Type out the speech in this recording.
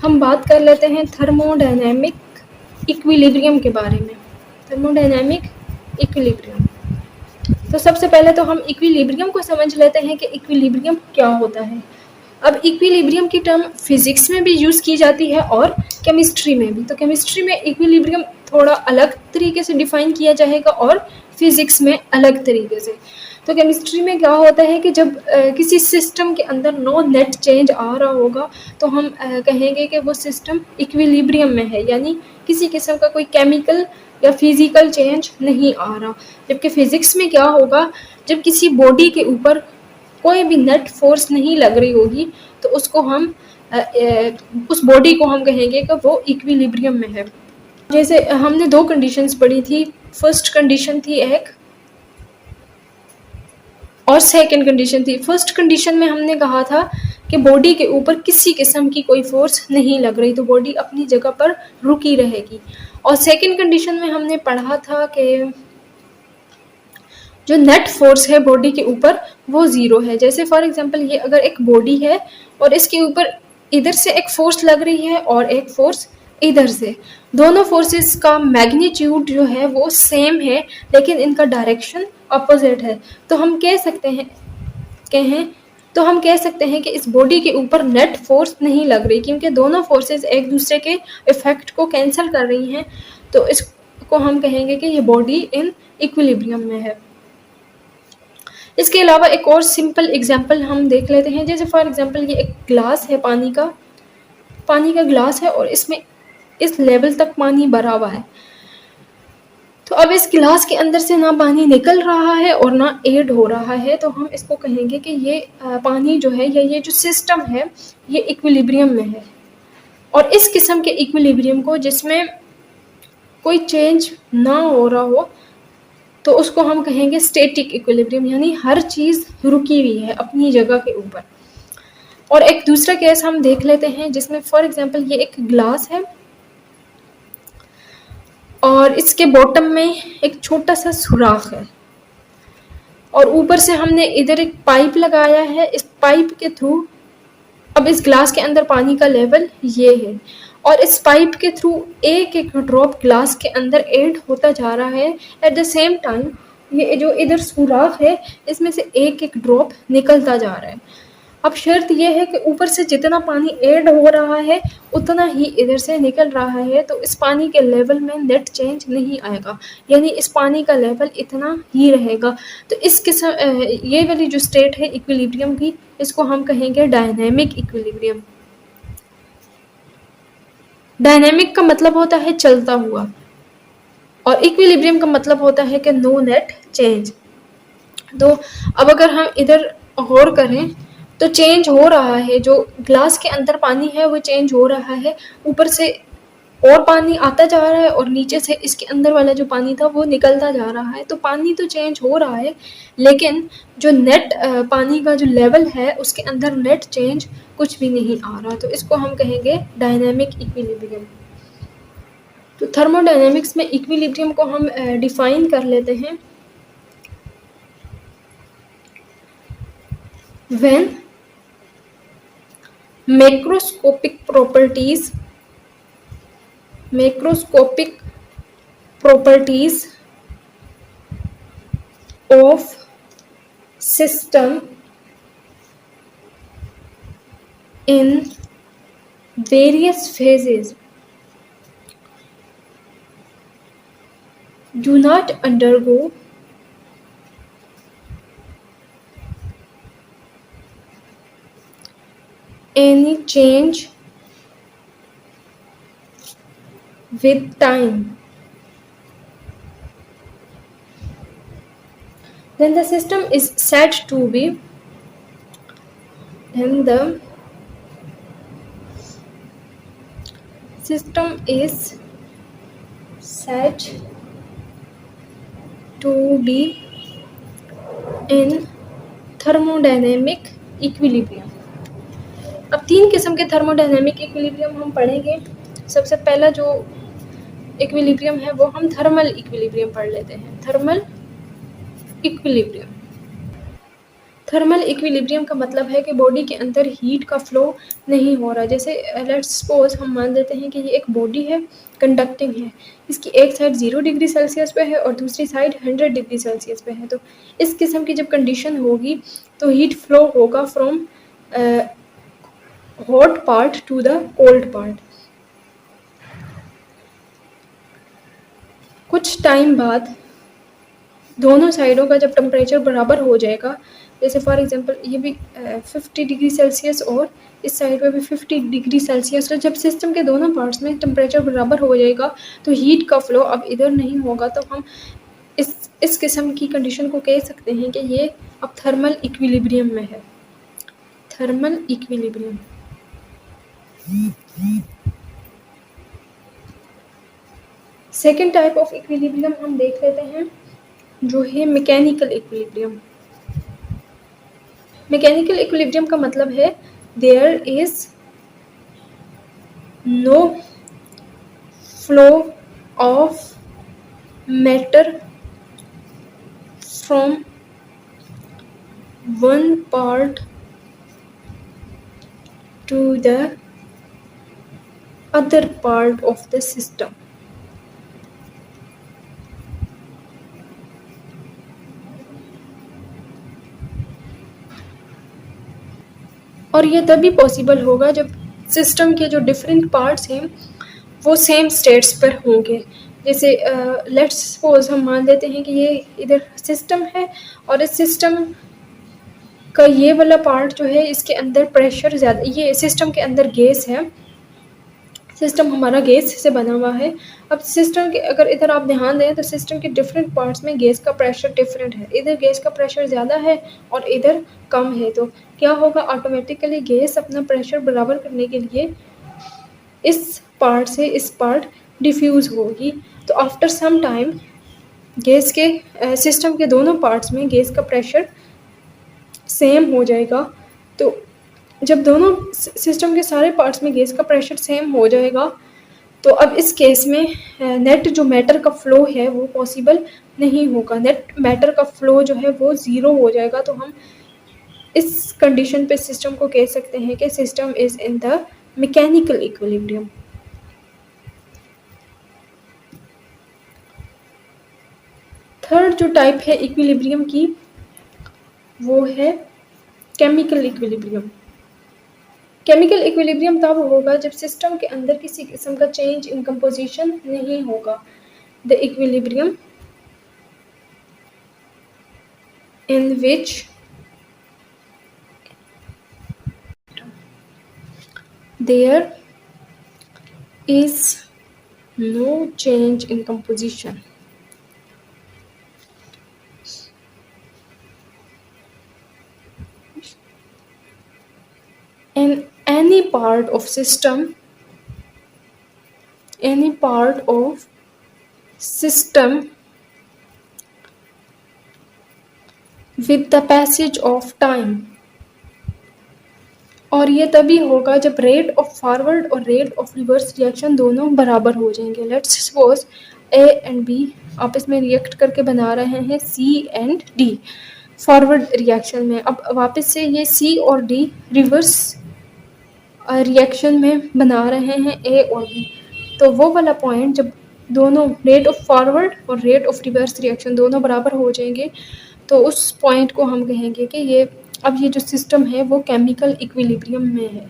हम बात कर लेते हैं थर्मोडायनेमिक इक्विलिब्रियम के बारे में। थर्मोडायनेमिक इक्विलिब्रियम, तो सबसे पहले तो हम इक्विलिब्रियम को समझ लेते हैं कि इक्विलिब्रियम क्या होता है। अब इक्विलिब्रियम की टर्म फिजिक्स में भी यूज़ की जाती है और केमिस्ट्री में भी। तो केमिस्ट्री में इक्विलिब्रियम थोड़ा अलग तरीके से डिफाइन किया जाएगा और फिजिक्स में अलग तरीके से। तो केमिस्ट्री में क्या होता है कि जब किसी सिस्टम के अंदर नो नेट चेंज आ रहा होगा तो हम कहेंगे कि वो सिस्टम इक्विलिब्रियम में है, यानी किसी किस्म का कोई केमिकल या फिजिकल चेंज नहीं आ रहा। जबकि फिजिक्स में क्या होगा, जब किसी बॉडी के ऊपर कोई भी नेट फोर्स नहीं लग रही होगी तो उसको हम उस बॉडी को हम कहेंगे कि वो इक्विलिब्रियम में है। जैसे हमने दो कंडीशंस पढ़ी थी, फर्स्ट कंडीशन थी एक और सेकंड कंडीशन थी। फर्स्ट कंडीशन में हमने कहा था कि बॉडी के ऊपर किसी किस्म की कोई फोर्स नहीं लग रही, तो बॉडी अपनी जगह पर रुकी रहेगी। और सेकंड कंडीशन में हमने पढ़ा था कि जो नेट फोर्स है बॉडी के ऊपर वो ज़ीरो है। जैसे फॉर एग्जांपल ये अगर एक बॉडी है और इसके ऊपर इधर से एक फोर्स लग रही है और एक फोर्स इधर से, दोनों फोर्सेस का मैग्नीट्यूड जो है वो सेम है लेकिन इनका डायरेक्शन अपोजिट है। तो हम कह सकते हैं कि इस बॉडी के ऊपर नेट फोर्स नहीं लग रही, क्योंकि दोनों फोर्सेस एक दूसरे के इफेक्ट को कैंसिल कर रही हैं। तो इसको हम कहेंगे कि ये बॉडी इन इक्विलिब्रियम में है। इसके अलावा एक और सिंपल एग्जांपल हम देख लेते हैं। जैसे फॉर एग्जांपल ये एक ग्लास है, पानी का ग्लास है और इसमें इस लेवल तक पानी भरा हुआ है। तो अब इस गिलास के अंदर से ना पानी निकल रहा है और ना ऐड हो रहा है, तो हम इसको कहेंगे कि ये पानी जो है या ये जो सिस्टम है ये इक्विलिब्रियम में है। और इस किस्म के इक्विलिब्रियम को जिसमें कोई चेंज ना हो रहा हो तो उसको हम कहेंगे स्टैटिक इक्विलिब्रियम, यानी हर चीज़ रुकी हुई है अपनी जगह के ऊपर। और एक दूसरा केस हम देख लेते हैं जिसमें फॉर एग्जांपल ये एक ग्लास है और इसके बॉटम में एक छोटा सा सुराख है और ऊपर से हमने इधर एक पाइप लगाया है। इस पाइप के थ्रू अब इस ग्लास के अंदर पानी का लेवल ये है और इस पाइप के थ्रू एक एक ड्रॉप ग्लास के अंदर ऐड होता जा रहा है। एट द सेम टाइम ये जो इधर सुराख है इसमें से एक एक ड्रॉप निकलता जा रहा है। अब शर्त यह है कि ऊपर से जितना पानी ऐड हो रहा है उतना ही इधर से निकल रहा है, तो इस पानी के लेवल में नेट चेंज नहीं आएगा, यानी इस पानी का लेवल इतना ही रहेगा। तो इस किस्म ये वाली जो स्टेट है इक्विलिब्रियम की, इसको हम कहेंगे डायनेमिक इक्विलिब्रियम। डायनेमिक का मतलब होता है चलता हुआ और इक्विलिब्रियम का मतलब होता है कि नो नेट चेंज। तो अब अगर हम इधर गौर करें तो चेंज हो रहा है, जो ग्लास के अंदर पानी है वो चेंज हो रहा है, ऊपर से और पानी आता जा रहा है और नीचे से इसके अंदर वाला जो पानी था वो निकलता जा रहा है। तो पानी तो चेंज हो रहा है लेकिन जो नेट पानी का जो लेवल है उसके अंदर नेट चेंज कुछ भी नहीं आ रहा, तो इसको हम कहेंगे डायनेमिक इक्विलिब्रियम। तो थर्मोडायनेमिक्स में इक्विलिब्रियम को हम डिफाइन कर लेते हैं। When macroscopic properties of system in various phases do not undergo any change with time, then the system is said to be in thermodynamic equilibrium। अब तीन किस्म के थर्मोडायनेमिक इक्विलिब्रियम हम पढ़ेंगे। सबसे पहला जो इक्विलिब्रियम है वो हम थर्मल इक्विलिब्रियम पढ़ लेते हैं। थर्मल इक्विलिब्रियम का मतलब है कि बॉडी के अंदर हीट का फ्लो नहीं हो रहा। जैसे लेट्स सपोज हम मान लेते हैं कि ये एक बॉडी है, कंडक्टिंग है, इसकी एक साइड 0 डिग्री सेल्सियस पे है और दूसरी साइड 100 डिग्री सेल्सियस पे है। तो इस किस्म की जब कंडीशन होगी तो हीट फ्लो होगा from hot part to the cold part. कुछ टाइम बाद दोनों साइडों का जब टेम्परेचर बराबर हो जाएगा, जैसे फॉर एग्जांपल ये भी 50 डिग्री सेल्सियस और इस साइड पे भी 50 डिग्री सेल्सियस, तो जब सिस्टम के दोनों पार्ट्स में टेम्परेचर बराबर हो जाएगा तो हीट का फ्लो अब इधर नहीं होगा। तो हम इस किस्म की कंडीशन को कह सकते हैं कि ये अब थर्मल इक्विलिब्रियम में है। Thermal equilibrium. Second type of equilibrium हम देख लेते हैं जो है मैकेनिकल इक्विलिब्रियम। मैकेनिकल इक्विलिब्रियम का मतलब है there is no flow of matter from one part to the other part of the system. और ये तभी पॉसिबल होगा जब सिस्टम के जो डिफरेंट पार्ट्स हैं वो सेम स्टेट्स पर होंगे। जैसे लेट्स सपोज हम मान लेते हैं कि ये इधर सिस्टम है और इस सिस्टम का ये वाला पार्ट जो है इसके अंदर प्रेशर ज़्यादा, ये सिस्टम के अंदर गैस है, सिस्टम हमारा गैस से बना हुआ है। अब सिस्टम के अगर इधर आप ध्यान दें तो सिस्टम के डिफरेंट पार्ट्स में गैस का प्रेशर डिफरेंट है। इधर गैस का प्रेशर ज़्यादा है और इधर कम है। तो क्या होगा, ऑटोमेटिकली गैस अपना प्रेशर बराबर करने के लिए इस पार्ट से इस पार्ट डिफ्यूज़ होगी। तो आफ्टर सम टाइम गैस के सिस्टम के दोनों पार्ट्स में गैस का प्रेशर सेम हो जाएगा। तो जब दोनों सिस्टम के सारे पार्ट्स में गैस का प्रेशर सेम हो जाएगा तो अब इस केस में नेट जो मैटर का फ्लो है वो पॉसिबल नहीं होगा। नेट मैटर का फ्लो जो है वो ज़ीरो हो जाएगा। तो हम इस कंडीशन पे सिस्टम को कह सकते हैं कि system is in the mechanical equilibrium. Third जो टाइप है इक्विलिब्रियम की वो है केमिकल इक्विलिब्रियम। केमिकल इक्विलिब्रियम तब होगा जब सिस्टम के अंदर किसी किस्म का चेंज इन कंपोजिशन नहीं होगा। The equilibrium in which there is no change in composition in any part of system, any part of system with the passage of time। और ये तभी होगा जब रेट ऑफ फॉरवर्ड और रेट ऑफ रिवर्स रिएक्शन दोनों बराबर हो जाएंगे। Let's suppose A and B आपस में रिएक्ट करके बना रहे हैं C and D forward reaction में। अब वापस से ये सी और डी रिवर्स रिएक्शन में बना रहे हैं ए और बी। तो वो वाला पॉइंट जब दोनों रेट ऑफ फॉरवर्ड और रेट ऑफ रिवर्स रिएक्शन दोनों बराबर हो जाएंगे तो उस पॉइंट को हम कहेंगे कि ये अब ये जो सिस्टम है वो केमिकल इक्विलिब्रियम में है।